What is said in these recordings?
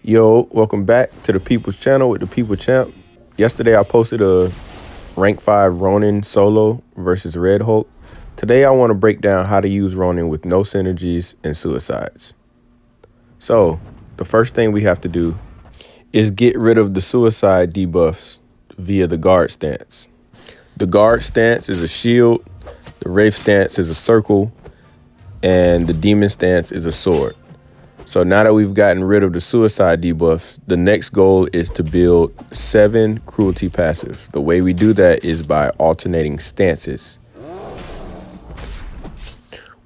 Yo, welcome back to the People's Channel with the People Champ. Yesterday I posted a rank 5 Ronin solo versus Red Hulk. Today I want to break down how to use Ronin with no synergies and suicides. So, the first thing we have to do is get rid of the suicide debuffs via the guard stance. The guard stance is a shield, the Wraith stance is a circle, and the demon stance is a sword. So now that we've gotten rid of the suicide debuffs, the next goal is to build 7 cruelty passives. The way we do that is by alternating stances.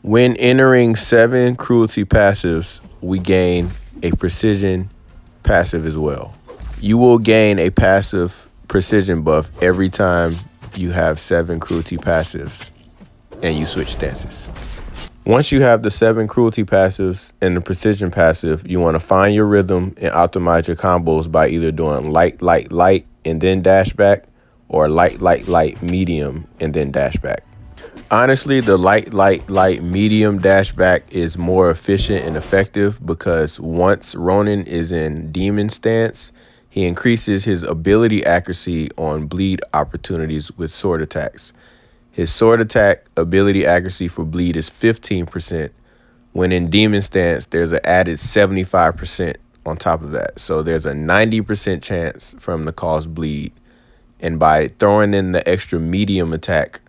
When entering 7 cruelty passives, we gain a precision passive as well. You will gain a passive precision buff every time you have 7 cruelty passives and you switch stances. Once you have the 7 cruelty passives and the precision passive, you want to find your rhythm and optimize your combos by either doing light, light, light, and then dash back, or light, light, light, medium, and then dash back. Honestly, the light, light, light, medium dash back is more efficient and effective because once Ronin is in demon stance, he increases his ability accuracy on bleed opportunities with sword attacks. His sword attack ability accuracy for bleed is 15%. When in demon stance, there's an added 75% on top of that. So there's a 90% chance from the cause bleed. And by throwing in the extra medium attack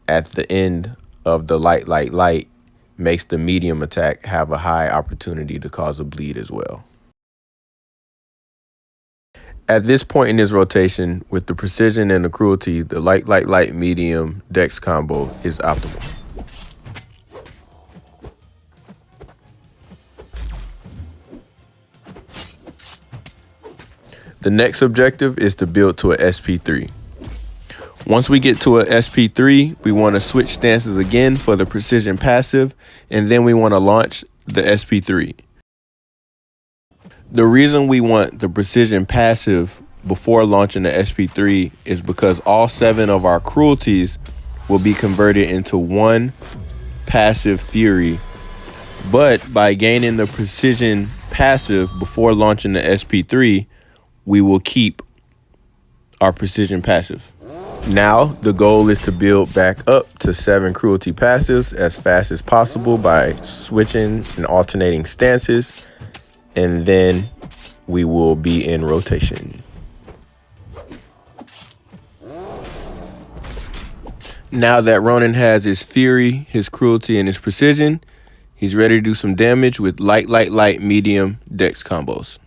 at the end of the light, light, light, makes the medium attack have a high opportunity to cause a bleed as well. At this point in his rotation, with the precision and the cruelty, the light, light, light, medium dex combo is optimal. The next objective is to build to a SP3. Once we get to a SP3, we want to switch stances again for the precision passive, and then we want to launch the SP3. The reason we want the precision passive before launching the SP3 is because all 7 of our cruelties will be converted into one passive fury. But by gaining the precision passive before launching the SP3, we will keep our precision passive. Now, the goal is to build back up to 7 cruelty passives as fast as possible by switching and alternating stances, and then we will be in rotation. Now that Ronin has his fury, his cruelty, and his precision, he's ready to do some damage with light, light, light, medium dex combos.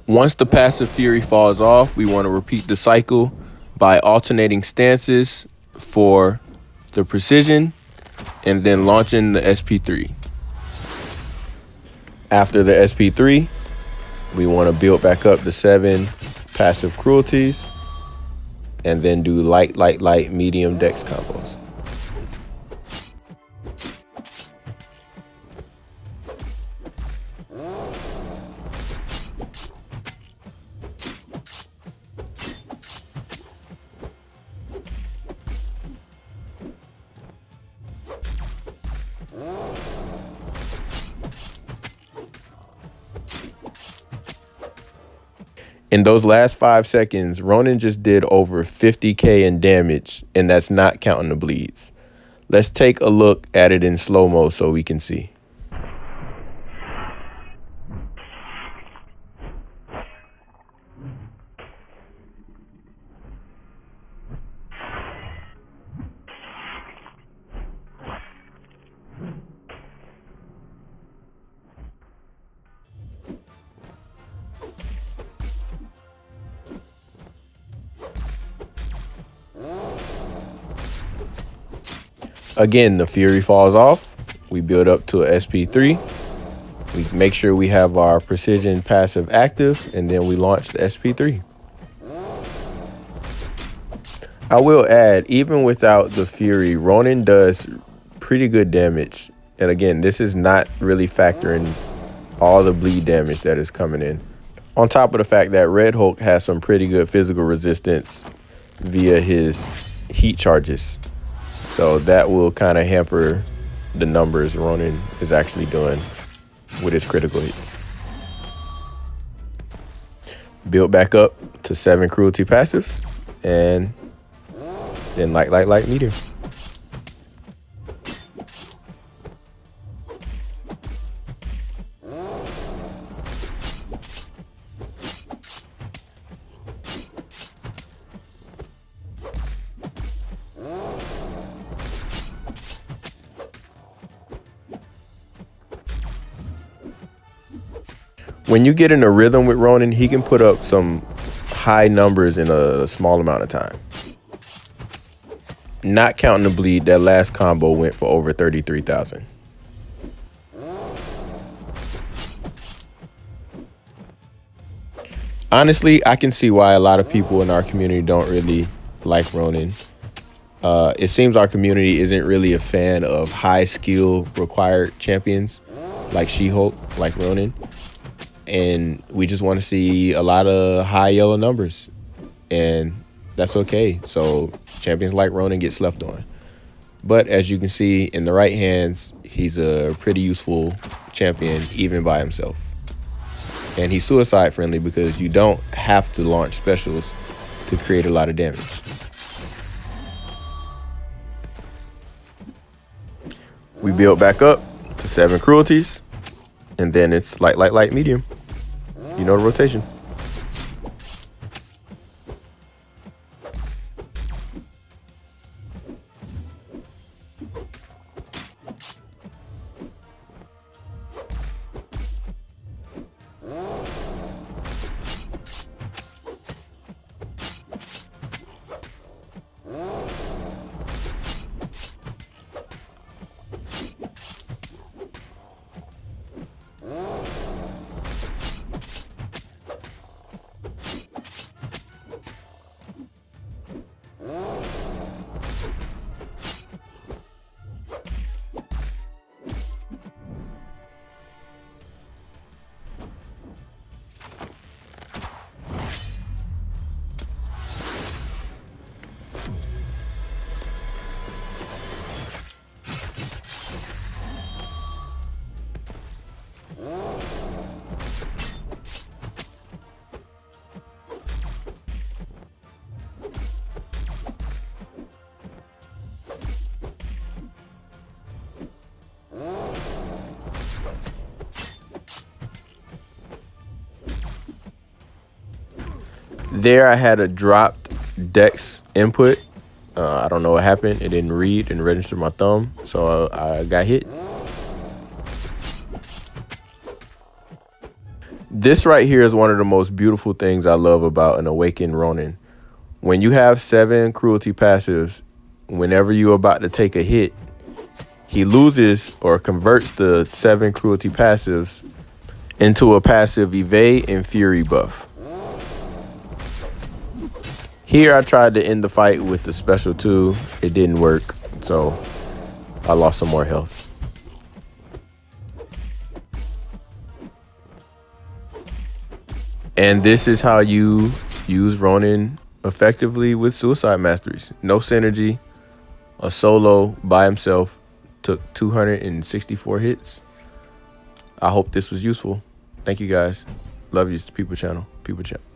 Once the passive fury falls off, we want to repeat the cycle by alternating stances for the precision and then launching the SP3. After the SP3, we want to build back up the 7 passive cruelties and then do light, light, light, medium dex combos. In those last 5 seconds, Ronin just did over 50k in damage, and that's not counting the bleeds. Let's take a look at it in slow-mo so we can see. Again, the fury falls off. We build up to a SP3. We make sure we have our precision passive active, and then we launch the SP3. I will add, even without the fury, Ronin does pretty good damage And again, this is not really factoring all the bleed damage that is coming in. On top of the fact that Red Hulk has some pretty good physical resistance via his heat charges. So that will kind of hamper the numbers Ronin is actually doing with his critical hits. Build back up to 7 cruelty passives, and then light, medium. When you get in a rhythm with Ronin, he can put up some high numbers in a small amount of time. Not counting the bleed, that last combo went for over 33,000. Honestly, I can see why a lot of people in our community don't really like Ronin. It seems our community isn't really a fan of high skill required champions like She-Hulk, like Ronin. And we just want to see a lot of high yellow numbers, and that's okay. So champions like Ronin get slept on. But as you can see in the right hands, he's a pretty useful champion even by himself. And he's suicide friendly because you don't have to launch specials to create a lot of damage. We build back up to 7 cruelties, and then it's light, medium. You know the rotation. There I had a dropped Dex input. I don't know what happened. It didn't read and register my thumb, so I got hit. This right here is one of the most beautiful things I love about an Awakened Ronin. When you have 7 cruelty passives, whenever you're about to take a hit, he loses or converts the 7 cruelty passives into a passive evade and fury buff. Here I tried to end the fight with the special 2. It didn't work, so I lost some more health. And this is how you use Ronin effectively with Suicide Masteries. No synergy, a solo by himself, took 264 hits. I hope this was useful. Thank you guys. Love you, People Channel. People Channel.